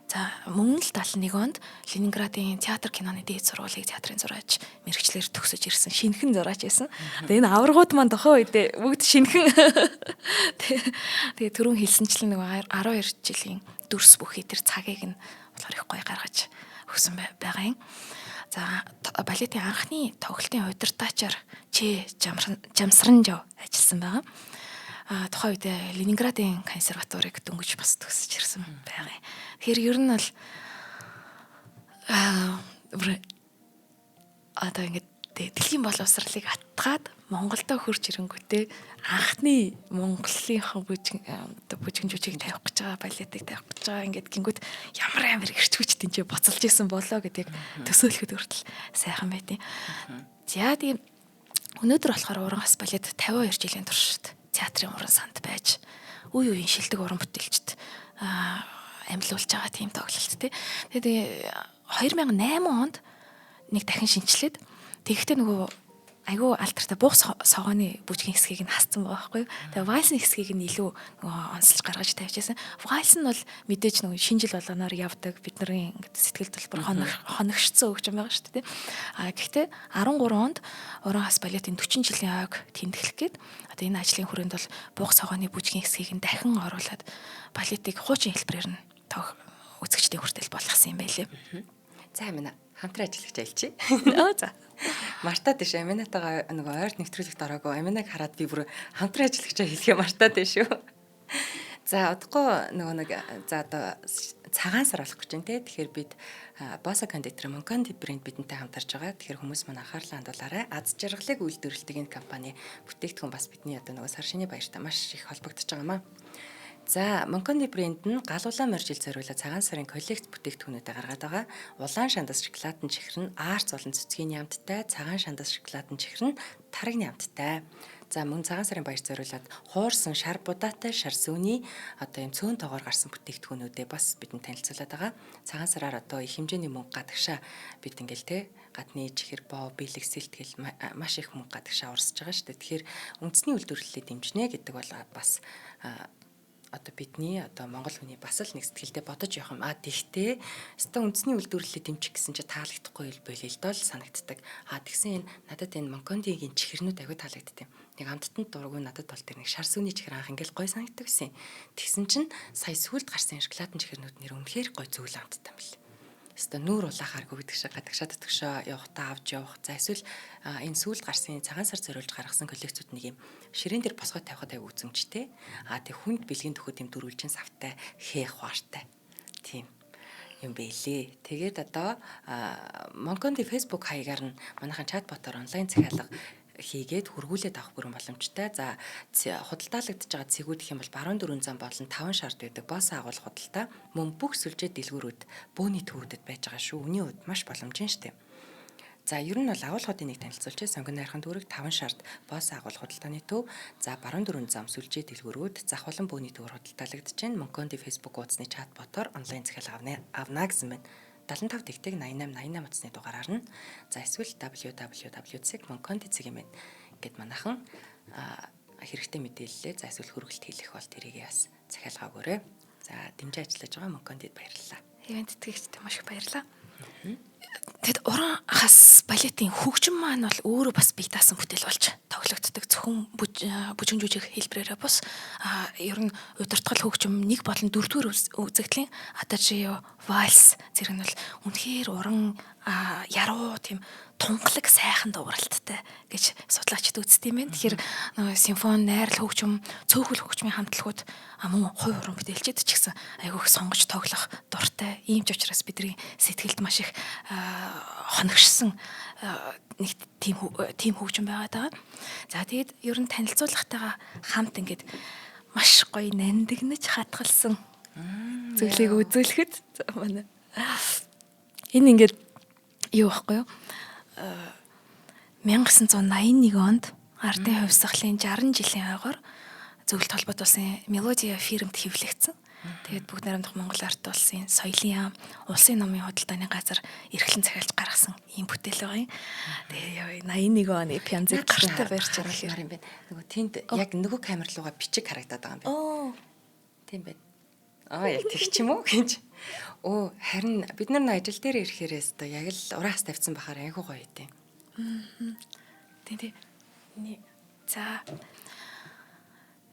За мөн л 71 онд Ленинградын театр киноны дээд сургуулийн театрын зураач мэргэжлэр төгсөж ирсэн шинэхэн зураач байсан. Тэгээ энэ аваргууд маань тохоо үедээ бүгд шинэхэн. Тэгээ түрүүн хэлсэнчлэн нэг 12 жилийн дүрс бүхий тэр цагийг нь болохоор их гоё гаргаж өгсөн байгаа юм. За балетын анхны тоглолтын удирдаачаар Ч Жамсранжав ажилласан байгаа. Тухайн үед Ленинградын консерваторийг дөнгөж бас төгсөж ирсэн байгаа. Тэгэхээр ер нь бол одоо ингээд дэлхийн боловсролыг атгаад Монголдо хурж ирэнгүүтээ анхны Монголынхан бүжгэн жүжиг тавих гэж байгаа, балетыг тавих гэж байгаа ингээд гингүүд ямар ирч хүч тэнцээ буцалж исэн болоо гэдэг төсөөлөхөд хүртэл сайхан байдیں۔ За тийм өнөөдөр болохоор Уран ас балет 52 жилийн туршид театрын уран санд байж үе үеийн шилдэг уран бүтээлчд амьлуулж байгаа тийм тоглолт тий. Тэгээд 2008 онд нэг дахин шинжилээд тэгэхдээ нөгөө айгүй альтертай бух согооны бүжгийн хэсгийг нь хасцсан байгаа байхгүй. Тэгээ вальсны хэсгийг нь илүү нөгөө онцлж гаргаж тавьж байсан. Вальс нь бол мэдээж нөгөө шинжил болгоноор явдаг бидний ингээд сэтгэл төлбөр хоногшцсон өгч байгаа шүү дээ. Гэхдээ 13 онд Уран ас балетын 40 жилийн ойг тэмдэглэх гээд одоо энэ ажлын хүрээнд бол бух согооны бүжгийн хэсгийг нь дахин оруулад балетыг хуучин хэлбэрээр нь үзэгчдийн хүртэл болгосон юм байлээ. За амина хамтран ажиллагч айлчи. За. Мартаад тийш аминатагаа нөгөө ойрт нэвтрүүлэгт ороогүй аминаг хараад би бүр хамтран ажиллагчаа хэлхээ мартаад тийш шүү. За одохгүй нөгөө нэг за одоо цагаан сар болох гэж байна те. Тэгэхээр бид Bossa Conditor Monconti брэнд бидэнтэй хамтарч байгаа. Тэгэхээр хүмүүс маань анхаарлаа хандуулаарай. Аз жаргалыг үйлдвэрлэдэг энэ компани бүтээгдэхүүн бас бидний одоо нөгөө сар шинэ баяртай маш их холбогдож байгаамаа. За Monconti брэнд нь галуулаа моржил зориулаад цагаан сарын коллекц бүтээгдэхүүнүүдээ гаргаад байгаа. Улаан шандас шоколадын чихэр нь арц болон цэцгийн ямттай, цагаан шандас шоколадын чихэр нь таргийн ямттай. За мөн цагаан сарын баяр зориулаад хуурсан шар будаатай шар сүүний одоо юм цөөн тоогоор гарсан бүтээгдэхүүнүүдээ бас бидэнд танилцуулаад байгаа. Цагаан сараар одоо их хэмжээний мөнгө гадагшаа бид ингээл те гадны чихэр боо бэлэг сэлтгэл маш их мөнгө гадагшаа урсж байгаа шүү дээ. Тэгэхээр үндэсний үйлдвэрлэлийг дэмжинэ гэдэг бол бас одоо бидний одоо монгол хүний бас л нэг сэтгэлдээ бодож явах юм. Тэгтээ өстө үндэсний үйлдвэрлэлийг дэмжих гэсэн чинь таалагдахгүй байлээ л доо санагддаг. Тэгсэн энэ надад энэ Monconti-гийн чихэрнүүд агүй таалагддаг юм. Нэг амттанд дургуй надад бол тэр нэг шар сүүний чихэр анх ингээл гой санагддаг гэсэн. Тэгсэн чинь сая сүлд гарсан шоколадын чихэрнүүд нэр үнэхээр гой зөвл амттай юм бэл. Өстө нүүр улаахааргүй гэдэг шиг гадагшаа татгшаа явахтаа авч явах. За эсвэл энэ сүүлд гарсан цагаан сар зориулж гаргасан коллекцүүд нэг юм ширээн дээр босгоо тавихад аяг үзэмжтэй. Тэг хүнд бэлгийн төхөд юм дөрвөлжин савтай хээх хуартай. Тийм юм бэлээ. Тэгээд одоо Monconti Facebook хаягаар нь манайхан чатботоор онлайн захиалга хийгээд хургуулээд авах бүрэн боломжтой. За худалдаалагдж байгаа цэгүүд гэх юм бол баруун дөрвөн зам болон 5 шард байдаг Bossa агуул худалдаа мөн бүх сүлжээ дэлгүүрүүд бөөний төвүүдэд байж байгаа шүү. Үний үед маш боломжтой шүү дээ. За ер нь бол агуулгуудын нэг танилцуулж сонгоны хайрхан дүүрэг 5 шард Bossa агуул худалдааны төв. За баруун дөрвөн зам сүлжээ дэлгүүрүүд захвалан бөөний төвөр худалдаалагдж байна. Monconti Facebook хуудасны чатботоор онлайн захиалга авна гэсэн байна. 75 тэгтэг 88 утасны дугаараар нь за эсвэл www.monconti цэгийн гэд манайхан хэрэгтэй мэдээлэлээ за эсвэл хөргөлт хийх бол тэрийг бас захиалгаа өгөөрэй. За дэмжиж ажиллаж байгаа Monconti-д баярлалаа. Ивент тэтгэгчдэд маш их баярлалаа. Тэгэд уран хас балетын хөгжим маань бол өөрөө бас бие даасан бүтээл болж тоглогддог зөвхөн бүжиг жүжиг хэлбэрээрээ бус ер нь удирдгал хөгжим 1 болон 4-р үзэгдлийн адажио вальс зэрэг нь бол үнэхээр уран яруу тийм тунгалаг сайхан дууралттай гэж судлаачид үздэг юм байна. Тэгэхээр симфони, найрал хөгжим, цөөхөл хөгжмийн хамтлагууд мөн хувь уран бүтээлчид ч гэсэн айгүйх сонгож тоглох дуртай. Ийм ч учраас бидний сэтгэлд маш их хоногшсон нэг тийм хөгжим байгаа даа. За тэгээд ер нь танилцуулгатайгаа хамт ингээд маш гоё нандинаж хатгалсан зүйлийг үзүүлэхэд манай энэ ингээд юу байхгүй юу? 1981 онд ардын хувьсгалын 60 жилийн ойгоор зөвлөлт холбоотуулсан Мелодия фирмд хэвлэгдсэн. Тэгээд бүгд найрамдах Монгол арт улсын соёлын яам, улсын номын худалдааны газар эрхлэн захиалж гаргасан ийм бүтээл байгаа юм. Тэгээд 81 оны Пянзыг гартаа барьж байгаа хэрэг юм байна. Нөгөө тэнд яг нөгөө камер руугаа бичиг харагдаад байгаа юм байна. Тийм байна. Яг тэг ч юм уу гэж. Харин бид нар ажил дээр ирэхээрээс одоо яг л ураас тавьсан бахаар айгуу гоё идэв. Тийм.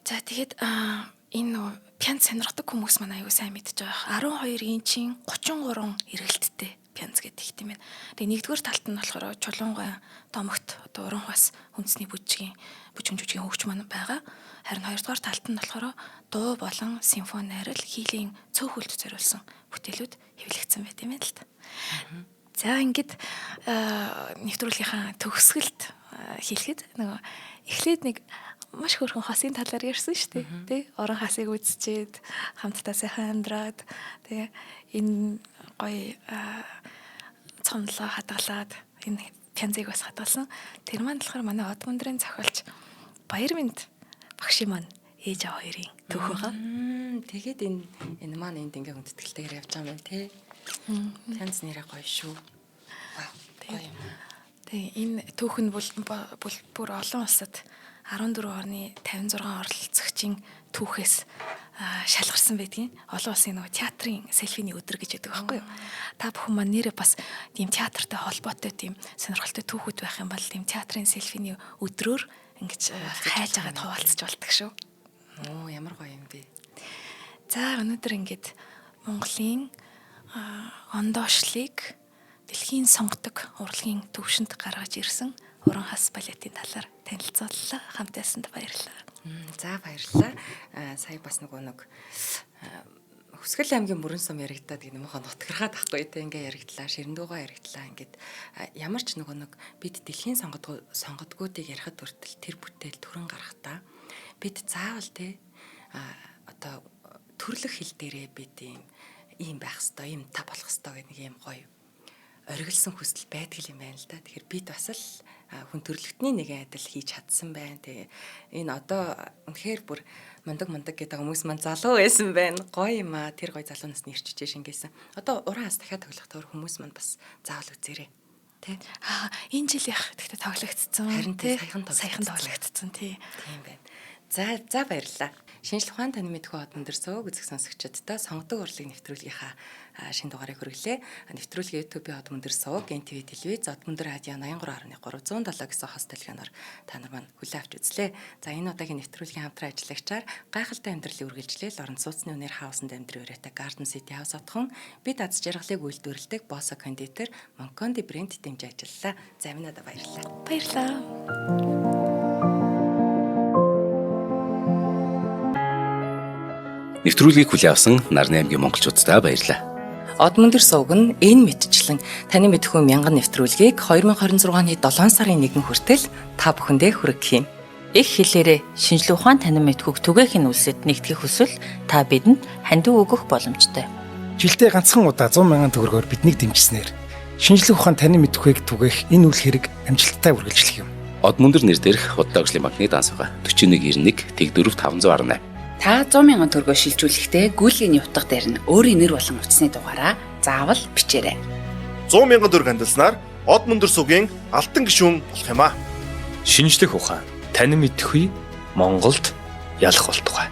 За тэгээд энэ пянз сонирхдаг хүмүүс маань аюу сайн мэдж байгаа. 12 инчийн 33 эргэлттэй пянз гэдэг юм байна. Тэгээ нэгдүгээр талд нь болохоор чулуун домогт одоо уран хас үндэсний бүжгийн хөгжим маань байгаа. Харин хоёрдугаар талд нь болохоор дуу болон симфони найрал хийлийн цөөхөлд зориулсан бүтээлүүд хэвлэгдсэн байт юм байна л та. За ингээд нэвтрүүлгийнхаа төгсгөлд хэлэхэд нөгөө эхлээд нэг маш хөрхөн хасын талаар ярьсан шүү дээ. Тэ? Орон хасыг үзчихэд хамтдаа сайхан амьдраад тэгээ энэ гоё цомлоо хадгалаад энэ пянзыг бас хадгалсан. Тэр маань болохоор манай од мөндрийн зохиолч Баярмэнд багшийн маань ээж аваа хоёрын түүх байгаа. Тэгээд энэ маань энд ингээ хүндэтгэлтэйгээр явж байгаа юм байна те. Пянз нэрээ гоё шүү. Гоё юм. Тэгээ энэ түүх нь бүр олон улсад 14 орны 56 оролцогчийн түүхээс шалгарсан байдгийн. Олон улсын нөгөө театрын селфиний өдөр гэж яддаг байхгүй юу? Та бүхэн маань нэрээ бас тийм театртай холбоотой тийм сонирхолтой түүхүүд байх юм бол тийм театрын селфиний өдрөөр ингэж хайж агаад хуваалцаж болдог шүү. Ямар гоё юм бэ. За өнөөдөр ингээд Монголын ондоошлыг дэлхийн сонгодог урлагийн төвшөнд гаргаж ирсэн уран хас балетын талаар танилцууллаа. Хамт байсанд баярлалаа. За баярлалаа. Сая бас нэг Хүсгэл аймгийн Мөрөн сум яригдаад гэх юм уу нутгаргаад ахгүй те ингээ яригдлаа, Ширэндуугаа яригдлаа. Ингээд ямар ч нэг бид дэлхийн сонгодгуудыг ярихад хүртэл тэр бүтээл төрөн гарахтаа бид заавал те одоо төрлөх хэл дээрээ бид ийм байх ёстой, ийм та болох ёстой гэх нэг ийм гоё оргилсон хүсэл байдаг юм байна л да. Тэгэхээр бид бас л хүн төрлөختний нэгэн адил хийж чадсан байна. Тэгээ энэ одоо үнэхээр бүр мундаг гэдэг хүмүүс маань залуу байсан байна. Гоё юм аа. Тэр гоё залуунаас нэрчиж шингээсэн. Одоо ураас дахиад тоглохдоор хүмүүс маань бас заавал үзээрэй. Тэ? Энэ жил яг тэгтээ тоглогдсон. Харин тэ саяхан тоглогдсон тий. Тийм байна. За баярлалаа. Шинжлэх ухаан тань мэдхүү од мөндөрлсөө үзэх сонсогчдод сонгодог урлаг нэвтрүүлгийнхаа шинэ дугаарыг хүргэлээ. Нэвтрүүлгийн YouTube-ийн од мөндөрлсөө Ген ТV телевиз од мөндөр радио 83.3 107 гэсэн хос толгойноор та нар маань хүлээн авч үзлээ. За энэ удаагийн нэвтрүүлгийн хамтран ажиллагчаар гайхалтай амьдралын үргэлжлэл орон сууцны үнээр хаусанд амьдрын өрөөтэй Garden City House отхон бид аз жаргалыг үйлдвэрлэдэг Bosso кондитер Moncondi брэнд дэмжиж ажиллалаа. За минь баярлалаа. Баярлалаа. Нэвтрүүлгийг хүлээн авсан Нарны аймгийн монголчуудаа баярлалаа. Од мөндөр сувг нь энэ мэдчлэн таны мэдхүү мянган нэвтрүүлгийг 2026 оны 7 сарын 1 хүртэл та бүхэндээ хүргэх юм. Их хэлээрээ шинжлэх ухаан танин мэдхүүг түгээхийн үлсэд нэгтгэх хүсвэл та бидэнд хандив өгөх боломжтой. Жилдээ ганцхан удаа 100 мянган төгрөгөөр биднийг дэмжснээр шинжлэх ухаан танин мэдхүйг түгээх энэ үйл хэрэг амжилттай үргэлжлэх юм. Од мөндөр нэр дээрх Худалдаа агшлын банкны дансгаа 4191 Тэг 4 518. Та 100 мянган төгрөгөөр шилжүүлэхдээ гүйлгээний утга дээр нь өөрийн нэр болон утасны дугаараа заавал бичээрэй. 100 мянган төгрөг хандалснаар Од мөндөр сувгийн алтан гишүүн болох юм а. Шинжлэх ухаан танин мэдхгүй Монголд ялах болтугай.